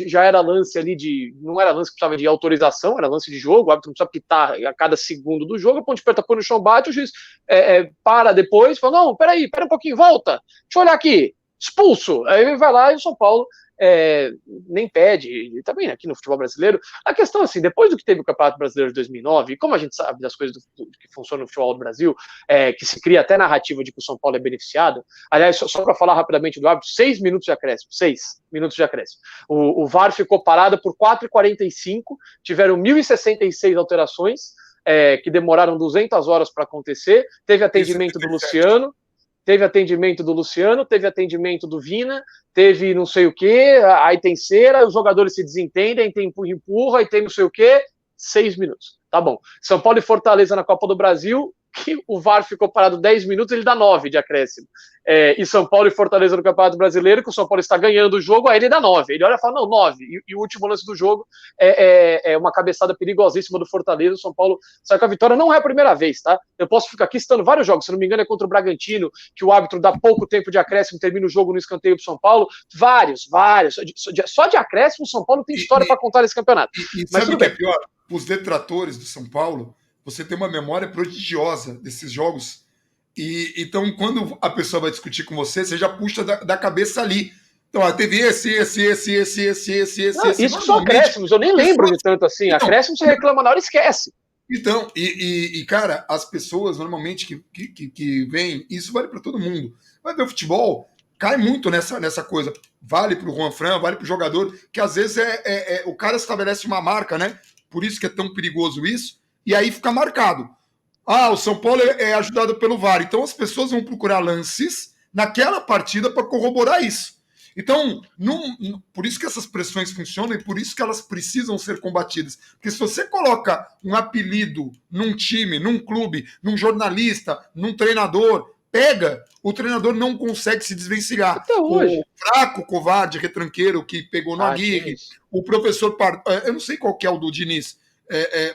já era lance ali não era lance que precisava de autorização, era lance de jogo, o árbitro não precisa pitar a cada segundo do jogo, a Ponte Preta põe no chão, bate, o juiz para depois, fala, não, peraí um pouquinho, volta, deixa eu olhar aqui, expulso. Aí ele vai lá e o São Paulo nem pede, e também aqui no futebol brasileiro. A questão assim, depois do que teve o Campeonato Brasileiro de 2009, e como a gente sabe das coisas que funcionam no futebol do Brasil, que se cria até narrativa de que o São Paulo é beneficiado. Aliás, só para falar rapidamente do árbitro, 6 minutos de acréscimo, 6 minutos de acréscimo. O VAR ficou parado por 4h45, tiveram 1.066 alterações, que demoraram 200 horas para acontecer, teve atendimento do Luciano, teve atendimento atendimento do Vina, teve não sei o que, aí tem cera, os jogadores se desentendem, aí tem empurra, aí tem não sei o que, 6 minutos. Tá bom. São Paulo e Fortaleza na Copa do Brasil, que o VAR ficou parado 10 minutos, ele dá 9 de acréscimo. E São Paulo e Fortaleza no Campeonato Brasileiro, que o São Paulo está ganhando o jogo, aí ele dá 9. Ele olha e fala, não, 9. E o último lance do jogo é uma cabeçada perigosíssima do Fortaleza. O São Paulo sai com a vitória, não é a primeira vez, tá? Eu posso ficar aqui citando vários jogos, se não me engano é contra o Bragantino, que o árbitro dá pouco tempo de acréscimo, termina o jogo no escanteio pro São Paulo. Vários. Só de acréscimo o São Paulo tem história para contar nesse campeonato. Mas sabe o que é pior? Os detratores do São Paulo, você tem uma memória prodigiosa desses jogos. Então, quando a pessoa vai discutir com você, você já puxa da cabeça ali. Então, teve esse. Isso são acréscimos, eu nem lembro de tanto assim. Então, acréscimo você reclama na hora e esquece. Então, cara, as pessoas normalmente que vêm, isso vale para todo mundo. Vai ver o futebol, cai muito nessa coisa. Vale para o Juan Fran, vale para o jogador, que às vezes o cara estabelece uma marca, né? Por isso que é tão perigoso isso, e aí fica marcado. O São Paulo é ajudado pelo VAR. Então as pessoas vão procurar lances naquela partida para corroborar isso. Então, por isso que essas pressões funcionam e por isso que elas precisam ser combatidas. Porque se você coloca um apelido num time, num clube, num jornalista, num treinador, o treinador não consegue se desvencilhar. Até hoje. O fraco, covarde, retranqueiro que pegou no Aguirre, o professor... Eu não sei qual que é o do Diniz.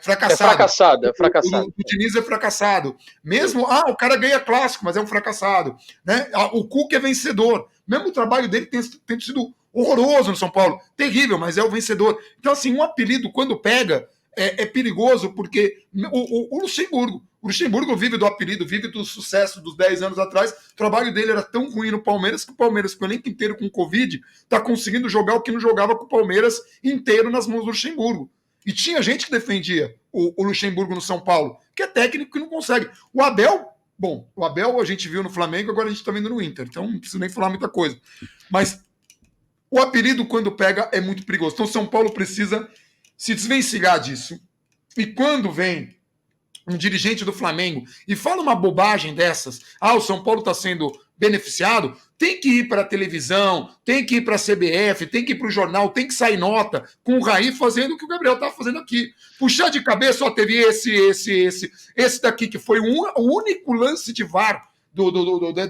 Fracassado. É fracassado. O Diniz é fracassado. Mesmo, o cara ganha clássico, mas é um fracassado. Né? O Cuca é vencedor. Mesmo o trabalho dele tem sido horroroso no São Paulo. Terrível, mas é o vencedor. Então, assim, um apelido, quando pega, é perigoso, porque o Luxemburgo vive do apelido, vive do sucesso dos 10 anos atrás. O trabalho dele era tão ruim no Palmeiras que o Palmeiras, com o elenco inteiro com Covid, está conseguindo jogar o que não jogava com o Palmeiras inteiro nas mãos do Luxemburgo. E tinha gente que defendia o Luxemburgo no São Paulo, que é técnico que não consegue. O Abel Bom, o Abel a gente viu no Flamengo, agora a gente está vendo no Inter, então não preciso nem falar muita coisa. Mas o apelido, quando pega, é muito perigoso. Então, São Paulo precisa se desvencilhar disso. E quando vem um dirigente do Flamengo e fala uma bobagem dessas, o São Paulo está sendo beneficiado, tem que ir para a televisão, tem que ir para a CBF, tem que ir para o jornal, tem que sair nota com o Raí fazendo o que o Gabriel está fazendo aqui. Puxar de cabeça, teve esse daqui que foi o único lance de VAR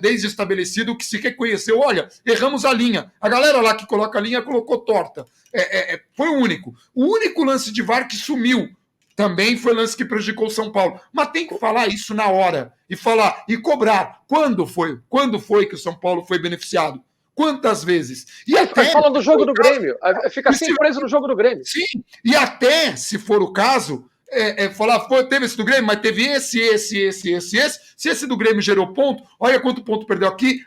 desde estabelecido que se reconheceu, olha, erramos a linha. A galera lá que coloca a linha colocou torta. Foi o único lance de VAR que sumiu. Também foi lance que prejudicou o São Paulo. Mas tem que falar isso na hora. E falar, e cobrar. Quando foi? Quando foi que o São Paulo foi beneficiado? Quantas vezes? E até falam do jogo do Grêmio. Fica assim preso no jogo do Grêmio. Sim, e até, se for o caso, falar, teve esse do Grêmio, mas teve esse. Se esse do Grêmio gerou ponto, olha quanto ponto perdeu aqui,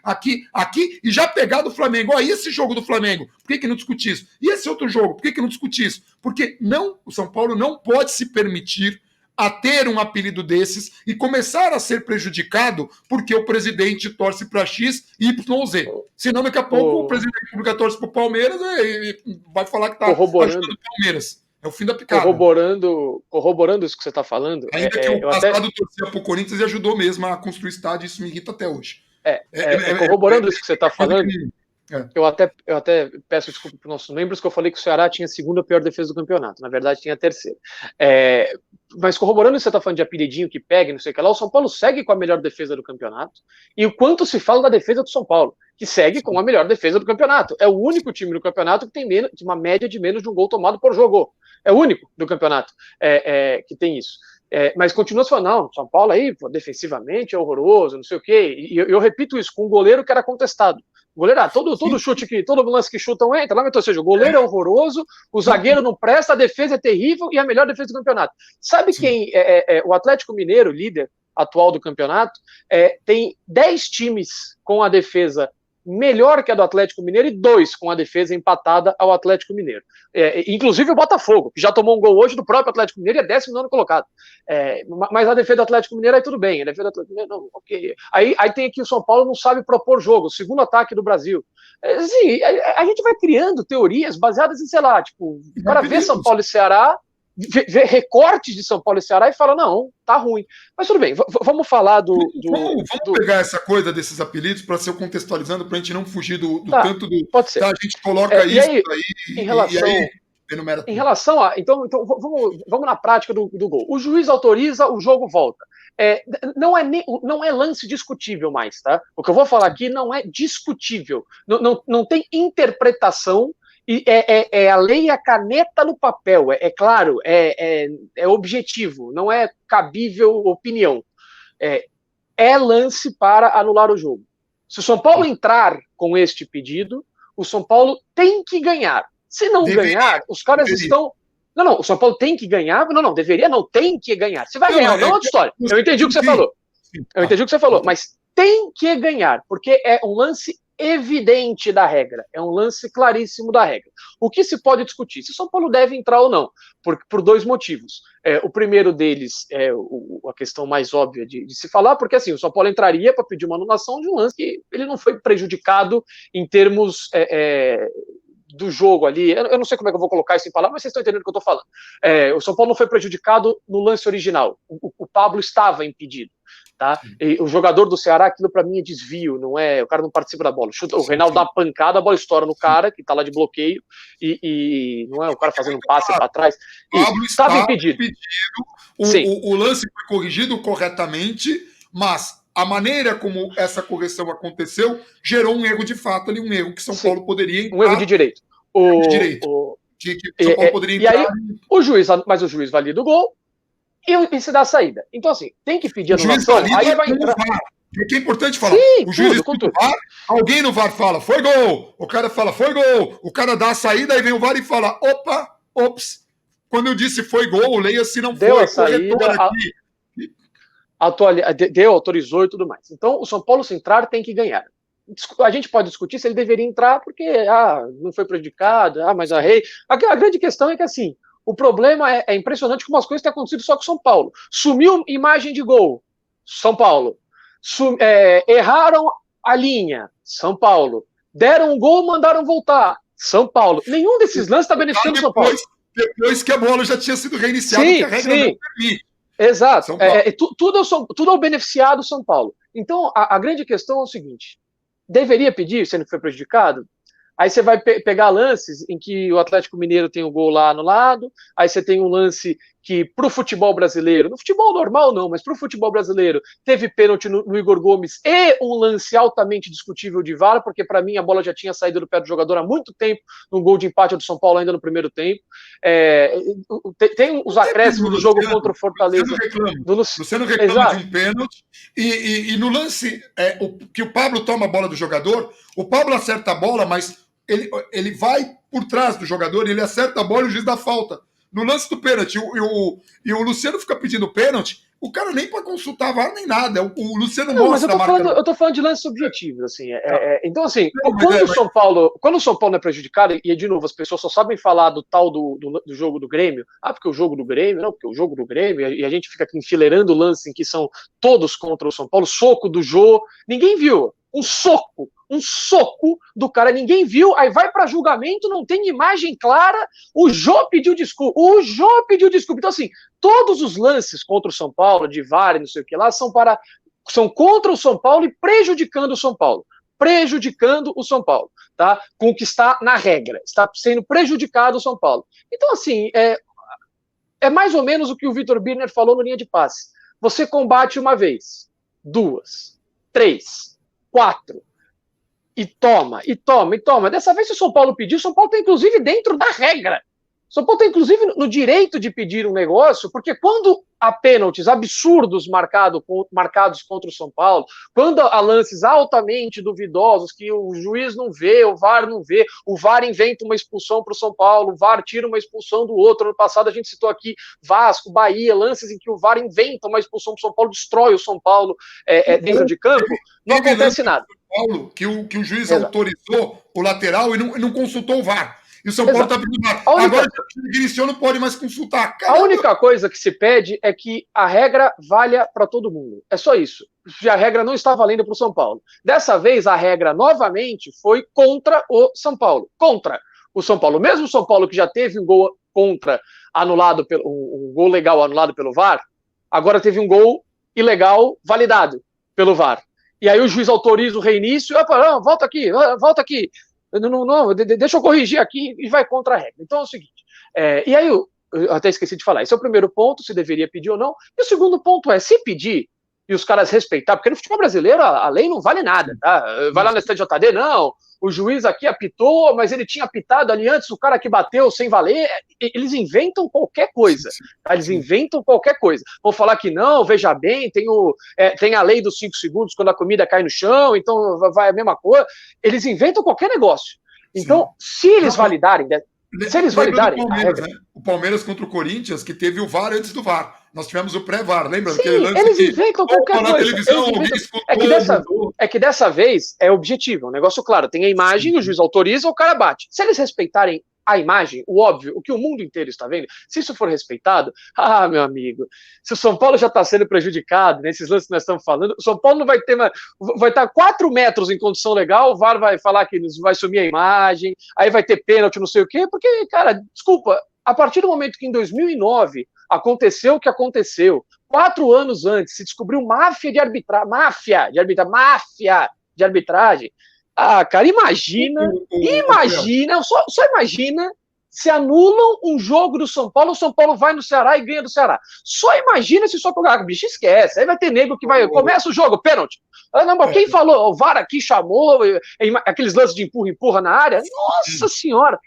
e já pegar do Flamengo. Olha, esse jogo do Flamengo, por que não discutir isso? E esse outro jogo, por que não discutir isso? Porque o São Paulo não pode se permitir a ter um apelido desses e começar a ser prejudicado porque o presidente torce para X, Y ou Z. Senão, daqui a pouco, o presidente da República torce para o Palmeiras e vai falar que está ajudando o Palmeiras. É o fim da picada. Corroborando isso que você está falando. Ainda que o passado torcia para o Corinthians e ajudou mesmo a construir estádio, isso me irrita até hoje. Corroborando isso que você está falando, eu até peço desculpa para os nossos membros que eu falei que o Ceará tinha a segunda pior defesa do campeonato. Na verdade, tinha a terceira. Mas corroborando isso que você está falando de apelidinho que pega, não sei o que lá, o São Paulo segue com a melhor defesa do campeonato. E o quanto se fala da defesa do São Paulo, que segue com a melhor defesa do campeonato. É o único time do campeonato que tem uma média de menos de um gol tomado por jogo. É o único do campeonato que tem isso. Mas continua falando, não, São Paulo aí, defensivamente é horroroso, não sei o quê. E eu repito isso, com um goleiro que era contestado. O goleiro, todo chute que, todo lance que chutam entra lá, ou seja, o goleiro é horroroso, o zagueiro não presta, a defesa é terrível e a melhor defesa do campeonato. Sabe quem o Atlético Mineiro, líder atual do campeonato, tem 10 times com a defesa melhor que a do Atlético Mineiro e 2 com a defesa empatada ao Atlético Mineiro. Inclusive o Botafogo, que já tomou um gol hoje do próprio Atlético Mineiro e é 19º colocado. Mas a defesa do Atlético Mineiro aí tudo bem. A defesa do Atlético Mineiro, não, ok. Aí tem aqui o São Paulo não sabe propor jogo, o segundo ataque do Brasil. Assim, a gente vai criando teorias baseadas em, sei lá, tipo, o cara vê São Paulo e Ceará, vê recortes de São Paulo e Ceará e fala, não, tá ruim. Mas tudo bem, vamos falar Vamos pegar essa coisa desses apelidos para ser contextualizando, para a gente não fugir do tanto do... Pode ser. Tá, a gente coloca isso aí, em relação a... Então vamos na prática do gol. O juiz autoriza, o jogo volta. Não é lance discutível mais, tá? O que eu vou falar aqui não é discutível. Não tem interpretação. E a lei e a caneta no papel, claro, é objetivo, não é cabível opinião. É lance para anular o jogo. Se o São Paulo entrar com este pedido, o São Paulo tem que ganhar. Se não ganhar, os caras estão... Não, o São Paulo tem que ganhar? Não, deveria, não, tem que ganhar. Se vai ganhar ou não, é outra história. Eu entendi o que você falou. Mas tem que ganhar, porque é um lance evidente da regra, é um lance claríssimo da regra. O que se pode discutir? Se o São Paulo deve entrar ou não, por 2 motivos. O primeiro deles é a questão mais óbvia de se falar, porque assim, o São Paulo entraria para pedir uma anulação de um lance que ele não foi prejudicado em termos do jogo ali. Eu não sei como é que eu vou colocar isso em palavras, mas vocês estão entendendo o que eu estou falando. O São Paulo não foi prejudicado no lance original. O Pablo estava impedido. Tá? E o jogador do Ceará, aquilo para mim é desvio, não é? O cara não participa da bola. O Reinaldo dá uma pancada, a bola estoura no cara, que tá lá de bloqueio, e não é o cara fazendo um passe para trás. Pablo estava impedido. O lance foi corrigido corretamente, mas a maneira como essa correção aconteceu gerou um erro de fato ali, um erro que São Paulo poderia entrar. Um erro de direito. Que São Paulo poderia entrar. E aí, o juiz valida o gol, e se dá a saída. Então, assim, tem que pedir anulação, aí vai entrar. É importante falar. Sim, o juiz escuta o VAR, alguém no VAR fala, foi gol. O cara fala, foi gol. O cara dá a saída, aí vem o VAR e fala, ops. Quando eu disse foi gol, leia-se não deu foi. A saída, autorizou e tudo mais. Então, o São Paulo, se entrar, tem que ganhar. A gente pode discutir se ele deveria entrar porque não foi prejudicado, mas arrei. A grande questão é que, assim, o problema é impressionante como as coisas têm acontecido só com São Paulo. Sumiu imagem de gol, São Paulo. Erraram a linha, São Paulo. Deram um gol, mandaram voltar, São Paulo. Nenhum desses lances está beneficiando o São Paulo. Depois que a bola já tinha sido reiniciada, sim, que a regra não permite. Exato. Tudo é o beneficiado São Paulo. Então, a grande questão é o seguinte: deveria pedir, se ele foi prejudicado? Aí você vai pegar lances em que o Atlético Mineiro tem o gol lá anulado, aí você tem um lance que, pro futebol brasileiro, no futebol normal não, mas pro futebol brasileiro, teve pênalti no Igor Gomes e um lance altamente discutível de VAR, porque para mim a bola já tinha saído do pé do jogador há muito tempo, no gol de empate do São Paulo ainda no primeiro tempo. Tem os acréscimos do jogo contra o Fortaleza. Luciano reclama de um pênalti, e no lance que o Pablo toma a bola do jogador, o Pablo acerta a bola, mas ele vai por trás do jogador, ele acerta a bola e o juiz dá falta. No lance do pênalti, e o Luciano fica pedindo pênalti, o cara nem para consultar VAR nem nada. O Luciano mostra a marca. Eu tô falando de lances subjetivos, assim. Então, assim, quando o São Paulo é prejudicado, e de novo, as pessoas só sabem falar do tal do jogo do Grêmio, porque o jogo do Grêmio, não, porque o jogo do Grêmio, e a gente fica aqui enfileirando lances em que são todos contra o São Paulo, soco do Jô, ninguém viu. Um soco do cara, ninguém viu, aí vai para julgamento, não tem imagem clara, o Jô pediu desculpa. Então, assim, todos os lances contra o São Paulo, de VAR e não sei o que lá, são contra o São Paulo e prejudicando o São Paulo. Tá? Com o que está na regra, está sendo prejudicado o São Paulo. Então, assim, é mais ou menos o que o Vitor Birner falou no linha de passe. Você combate uma vez, 2, 3, 4, e toma. Dessa vez, se o São Paulo pedir, o São Paulo está, inclusive, dentro da regra. O São Paulo está, inclusive, no direito de pedir um negócio, porque quando há pênaltis absurdos marcados contra o São Paulo, quando há lances altamente duvidosos que o juiz não vê, o VAR não vê, o VAR inventa uma expulsão para o São Paulo, o VAR tira uma expulsão do outro. Ano passado a gente citou aqui Vasco, Bahia, lances em que o VAR inventa uma expulsão para o São Paulo, destrói o São Paulo dentro de campo, não acontece nada. Paulo, que o juiz autorizou o lateral e não consultou o VAR. E o São Paulo está pedindo VAR. Agora o Vinicius não pode mais consultar. Caramba. A única coisa que se pede é que a regra valha para todo mundo. É só isso. A regra não está valendo para o São Paulo. Dessa vez, a regra novamente foi contra o São Paulo. Contra o São Paulo. Mesmo o São Paulo, que já teve um gol anulado, um gol legal anulado pelo VAR, agora teve um gol ilegal validado pelo VAR. E aí o juiz autoriza o reinício. Não, volta aqui. Não, deixa eu corrigir aqui, e vai contra a regra. Então é o seguinte, e aí eu até esqueci de falar, esse é o primeiro ponto, se deveria pedir ou não, e o segundo ponto é, se pedir, e os caras respeitar, porque no futebol brasileiro a lei não vale nada, tá? Vai lá no STJD, não, o juiz aqui apitou, mas ele tinha apitado ali antes, o cara que bateu sem valer, eles inventam qualquer coisa, tá? Eles inventam qualquer coisa. Vão falar que não, veja bem, tem a lei dos 5 segundos quando a comida cai no chão, então vai a mesma coisa. Eles inventam qualquer negócio. Então, se eles validarem... O Palmeiras contra o Corinthians, que teve o VAR antes do VAR. Nós tivemos o pré-VAR, lembra? Sim, eles inventam qualquer coisa. É que dessa vez é objetivo, é um negócio claro. Tem a imagem, o juiz autoriza, o cara bate. Se eles respeitarem a imagem, o óbvio, o que o mundo inteiro está vendo, se isso for respeitado, meu amigo, se o São Paulo já está sendo prejudicado nesses lances que nós estamos falando, o São Paulo não vai ter vai estar 4 metros em condição legal, o VAR vai falar que vai sumir a imagem, aí vai ter pênalti, não sei o quê, porque, cara, desculpa, a partir do momento que em 2009 aconteceu o que aconteceu, 4 anos antes se descobriu máfia de arbitragem. Cara, imagina, só imagina se anulam um jogo do São Paulo, o São Paulo vai no Ceará e ganha do Ceará. Só imagina se só pegar, bicho, esquece. Aí vai ter nego que começa o jogo, pênalti. Quem falou? O VAR aqui chamou, aqueles lances de empurra na área. Nossa senhora.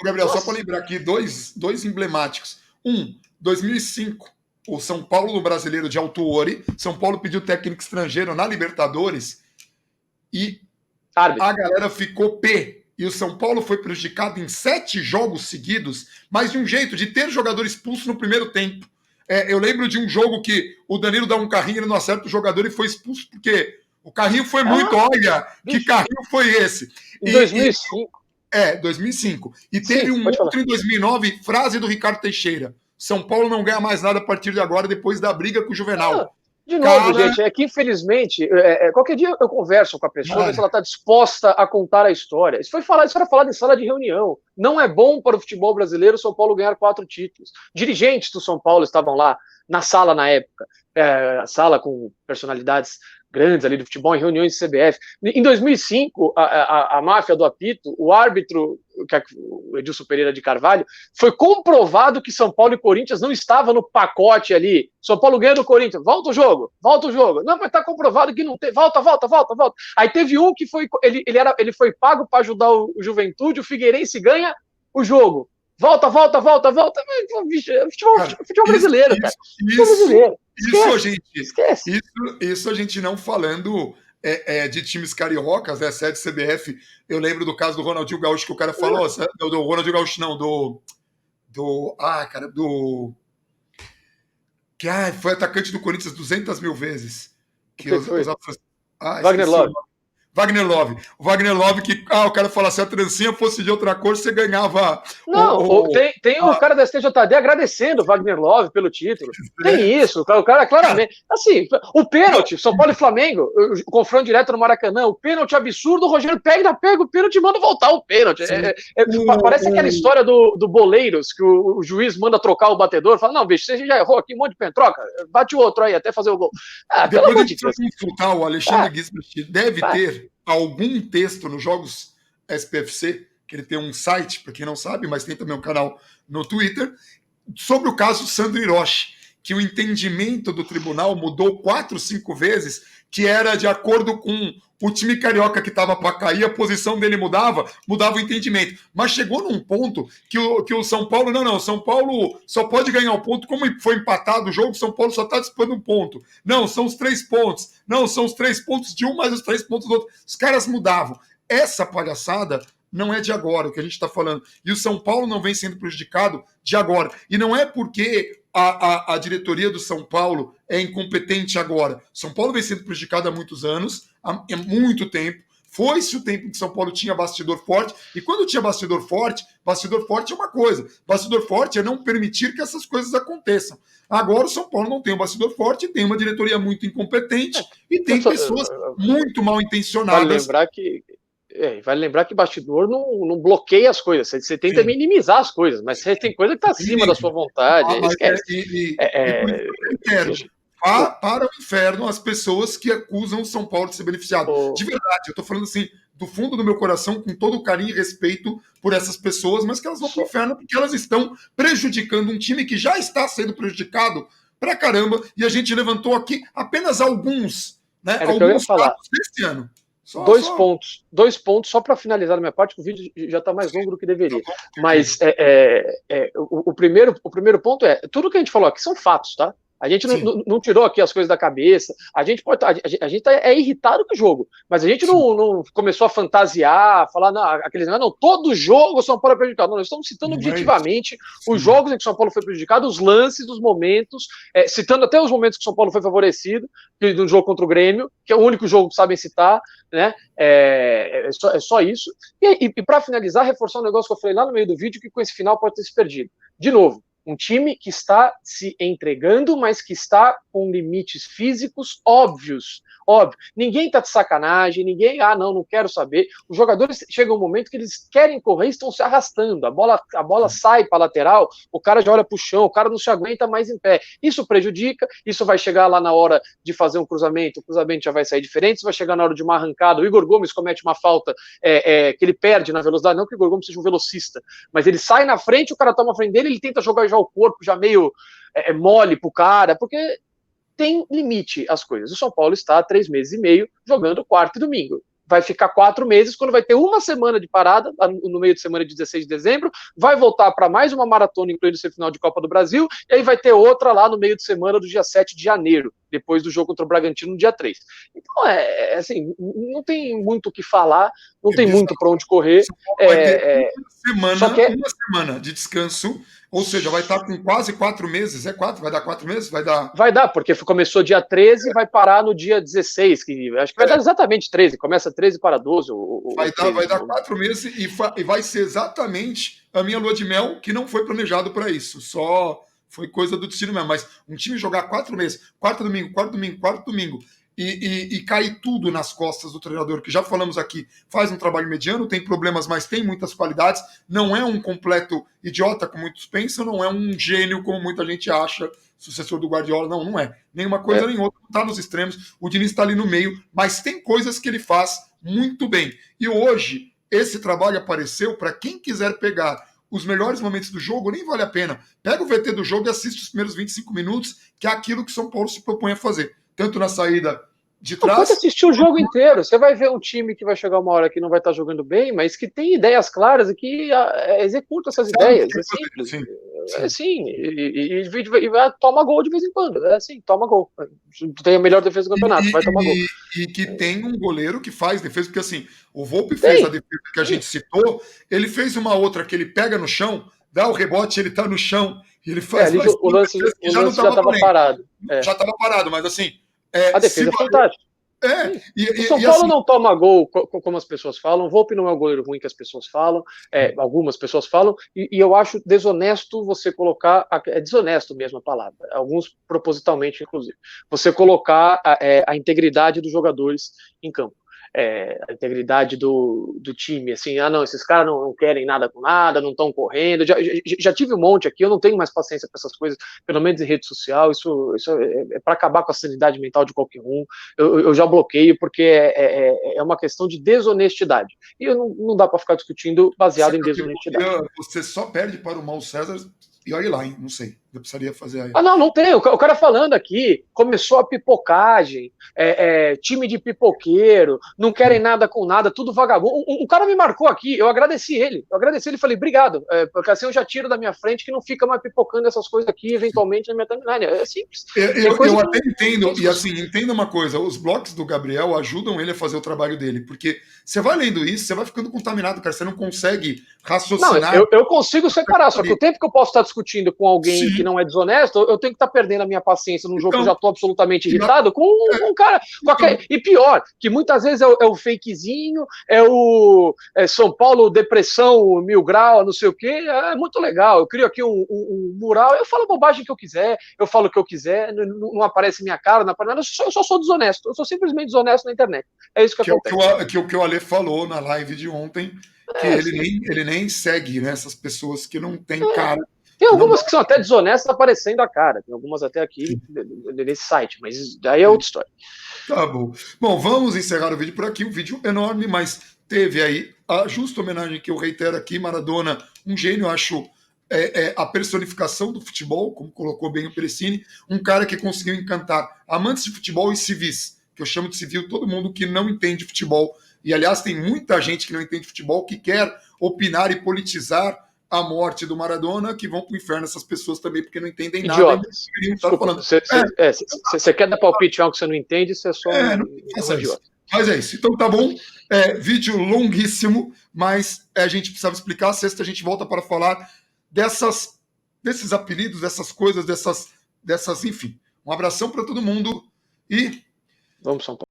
Gabriel, só para lembrar aqui, dois emblemáticos. 2005, o São Paulo no Brasileiro de Autuori. São Paulo pediu técnico estrangeiro na Libertadores e a galera ficou pé. E o São Paulo foi prejudicado em 7 jogos seguidos, mas de um jeito de ter jogador expulso no primeiro tempo. Eu lembro de um jogo que o Danilo dá um carrinho, ele não acerta o jogador e foi expulso, porque o carrinho foi muito... Olha, que carrinho foi esse? Em 2005. 2005. E teve outro em 2009, frase do Ricardo Teixeira: São Paulo não ganha mais nada a partir de agora, depois da briga com o Juvenal. De novo, Cara, gente, é que infelizmente, qualquer dia eu converso com a pessoa, cara, ver se ela está disposta a contar a história. Isso era falado em sala de reunião. Não é bom para o futebol brasileiro o São Paulo ganhar 4 títulos. Dirigentes do São Paulo estavam lá na sala na época, a sala com personalidades grandes ali do futebol em reuniões de CBF. Em 2005, a máfia do apito, o árbitro, o Edilson Pereira de Carvalho, foi comprovado que São Paulo e Corinthians não estavam no pacote ali. São Paulo ganha do Corinthians, volta o jogo. Não, mas tá comprovado que não tem. Volta. Aí teve um que foi, ele foi pago para ajudar o Juventude, o Figueirense ganha o jogo. Volta. Futebol brasileiro, cara. Futebol brasileiro. Isso a gente não falando de times cariocas, né? Sede CBF. Eu lembro do caso do Ronaldinho Gaúcho que o cara falou, do Ronaldinho Gaúcho não, foi atacante do Corinthians 200 mil vezes. Wagner Love. Wagner Love. O Wagner Love que o cara fala, se a trancinha fosse de outra cor, você ganhava. Não, tem o cara da STJD agradecendo o Wagner Love pelo título. Tem isso, o cara claramente. Assim, o pênalti, São Paulo e Flamengo, o confronto direto no Maracanã, o pênalti absurdo, o Rogério pega o pênalti e manda voltar o pênalti. Parece aquela história do Boleiros, que o juiz manda trocar o batedor, fala, não, bicho, você já errou aqui, um monte de pênalti, troca, bate o outro aí até fazer o gol. Depois a gente vai consultar o Alexandre Gisbert, deve ter algum texto nos jogos SPFC, que ele tem um site, para quem não sabe, mas tem também um canal no Twitter, sobre o caso Sandro Hiroshi, que o entendimento do tribunal mudou 4, 5 vezes, que era de acordo com o time carioca que estava para cair, a posição dele mudava o entendimento. Mas chegou num ponto que o São Paulo, não, São Paulo só pode ganhar o ponto, como foi empatado o jogo, São Paulo só está disputando um ponto. Não, são os 3 pontos. Não, são os 3 pontos de um mais os 3 pontos do outro. Os caras mudavam. Essa palhaçada não é de agora, o que a gente está falando. E o São Paulo não vem sendo prejudicado de agora. E não é porque a diretoria do São Paulo é incompetente agora. São Paulo vem sendo prejudicado há muitos anos, há muito tempo. Foi-se o tempo que São Paulo tinha bastidor forte, e quando tinha bastidor forte é uma coisa. Bastidor forte é não permitir que essas coisas aconteçam. Agora o São Paulo não tem um bastidor forte, tem uma diretoria muito incompetente e tem pessoas muito mal intencionadas. Vale lembrar que bastidor não bloqueia as coisas. Você tenta minimizar as coisas, mas você tem coisa que está acima da sua vontade. Vá para o inferno as pessoas que acusam o São Paulo de ser beneficiado. De verdade, eu estou falando assim, do fundo do meu coração, com todo o carinho e respeito por essas pessoas, mas que elas vão para o inferno porque elas estão prejudicando um time que já está sendo prejudicado pra caramba, e a gente levantou aqui apenas alguns, né? Alguns fatos desse ano. Dois pontos só para finalizar da minha parte, que o vídeo já está mais longo do que deveria. Mas o primeiro ponto é, tudo que a gente falou aqui são fatos, tá? A gente não tirou aqui as coisas da cabeça, a gente é irritado com o jogo, mas a gente não começou a fantasiar, falar, não, todo jogo o São Paulo é prejudicado. Não, nós estamos citando objetivamente os jogos em que o São Paulo foi prejudicado, os lances dos momentos, citando até os momentos que o São Paulo foi favorecido, no jogo contra o Grêmio, que é o único jogo que sabem citar, né? É só isso. E para finalizar, reforçar um negócio que eu falei lá no meio do vídeo, que com esse final pode ter se perdido. De novo, um time que está se entregando, mas que está com limites físicos óbvios. Óbvio. Ninguém está de sacanagem, ninguém, não quero saber. Os jogadores chegam um momento que eles querem correr e estão se arrastando. A bola sai para a lateral, o cara já olha para o chão, o cara não se aguenta mais em pé. Isso prejudica, isso vai chegar lá na hora de fazer um cruzamento, o cruzamento já vai sair diferente, isso vai chegar na hora de uma arrancada. O Igor Gomes comete uma falta que ele perde na velocidade, não que o Igor Gomes seja um velocista, mas ele sai na frente, o cara toma a frente dele, ele tenta jogar já o corpo já meio mole pro cara, porque tem limite as coisas. O São Paulo está há 3 meses e meio jogando quarta e domingo. Vai ficar 4 meses, quando vai ter uma semana de parada, no meio de semana de 16 de dezembro, vai voltar para mais uma maratona, incluindo esse final de Copa do Brasil, e aí vai ter outra lá no meio de semana do dia 7 de janeiro, depois do jogo contra o Bragantino no dia 3. Então, assim, não tem muito o que falar, não tem muito para onde correr. Uma semana de descanso, ou seja, vai estar com quase 4 meses. Vai dar 4 meses? Vai dar, porque começou dia 13 e vai parar no dia 16, que acho que vai dar exatamente 13, começa 13 para 12. Vai dar 4 meses e vai ser exatamente a minha lua de mel, que não foi planejado para isso. Só foi coisa do destino mesmo. Mas um time jogar 4 meses, quarto domingo, e cair tudo nas costas do treinador, que já falamos aqui, faz um trabalho mediano, tem problemas, mas tem muitas qualidades, não é um completo idiota, como muitos pensam, não é um gênio, como muita gente acha, sucessor do Guardiola, não é. Nenhuma coisa nem outra, está nos extremos, o Diniz está ali no meio, mas tem coisas que ele faz muito bem. E hoje, esse trabalho apareceu para quem quiser pegar os melhores momentos do jogo, nem vale a pena. Pega o VT do jogo e assiste os primeiros 25 minutos, que é aquilo que São Paulo se propõe a fazer. Tanto na saída de trás... Pode assistir o jogo inteiro. Você vai ver um time que vai chegar uma hora que não vai estar jogando bem, mas que tem ideias claras e que executa essas ideias. É simples. Sim. É assim, e vai tomar gol de vez em quando. É assim, toma gol. Tem a melhor defesa do campeonato, vai tomar gol. E que tem um goleiro que faz defesa, porque assim, o Volpi fez a defesa que a gente citou, ele fez uma outra que ele pega no chão, dá o rebote, ele tá no chão, e ele faz o lance já estava parado. Já estava parado, mas assim... a defesa é fantástica. O São Paulo assim, não toma gol, como as pessoas falam. O Volpi não é um goleiro ruim que as pessoas falam, algumas pessoas falam, e eu acho desonesto você colocar, é desonesto mesmo a palavra, alguns propositalmente, inclusive, você colocar a integridade dos jogadores em campo. A integridade do time, assim, não, esses caras não querem nada com nada, não estão correndo, já tive um monte aqui, eu não tenho mais paciência para essas coisas, pelo menos em rede social, isso é para acabar com a sanidade mental de qualquer um, eu já bloqueio, porque é uma questão de desonestidade, e não dá para ficar discutindo baseado em desonestidade. Você só perde para o Mauro César, e olha lá, hein, não sei, eu precisaria fazer aí. Não tem, o cara falando aqui, começou a pipocagem, time de pipoqueiro, não querem nada com nada, tudo vagabundo. O cara me marcou aqui, eu agradeci ele e falei, obrigado, porque assim eu já tiro da minha frente que não fica mais pipocando essas coisas aqui, eventualmente, na minha timeline. É simples. Eu até entendo, e assim, entenda uma coisa, os blogs do Gabriel ajudam ele a fazer o trabalho dele, porque você vai lendo isso, você vai ficando contaminado, cara, você não consegue raciocinar. Não, eu consigo separar, só que o tempo que eu posso estar discutindo com alguém que não é desonesto, eu tenho que estar perdendo a minha paciência num jogo que eu já estou absolutamente irritado com um cara. E pior, que muitas vezes é o fakezinho, São Paulo depressão 1000 graus, não sei o quê. É muito legal. Eu crio aqui um mural, eu falo a bobagem que eu quiser, eu falo o que eu quiser, não aparece minha cara, não aparece nada, eu só sou desonesto. Eu sou simplesmente desonesto na internet. É isso que acontece. Que o Ale falou na live de ontem, que ele nem segue, né, essas pessoas que não têm cara. Tem algumas que são até desonestas aparecendo a cara. Tem algumas até aqui nesse site, mas daí é outra história. Tá bom. Bom, vamos encerrar o vídeo por aqui. Um vídeo enorme, mas teve aí a justa homenagem que eu reitero aqui. Maradona, um gênio, acho a personificação do futebol, como colocou bem o Perecini. Um cara que conseguiu encantar amantes de futebol e civis, que eu chamo de civil todo mundo que não entende futebol. E, aliás, tem muita gente que não entende futebol que quer opinar e politizar a morte do Maradona, que vão para o inferno essas pessoas também, porque não entendem nada. Você quer dar palpite algo que você não entende, você é só um idiota. Mas é isso. Então tá bom. Vídeo longuíssimo, mas a gente precisava explicar. Sexta a gente volta para falar desses apelidos, dessas coisas, dessas, enfim. Um abração para todo mundo e... Vamos, São Paulo.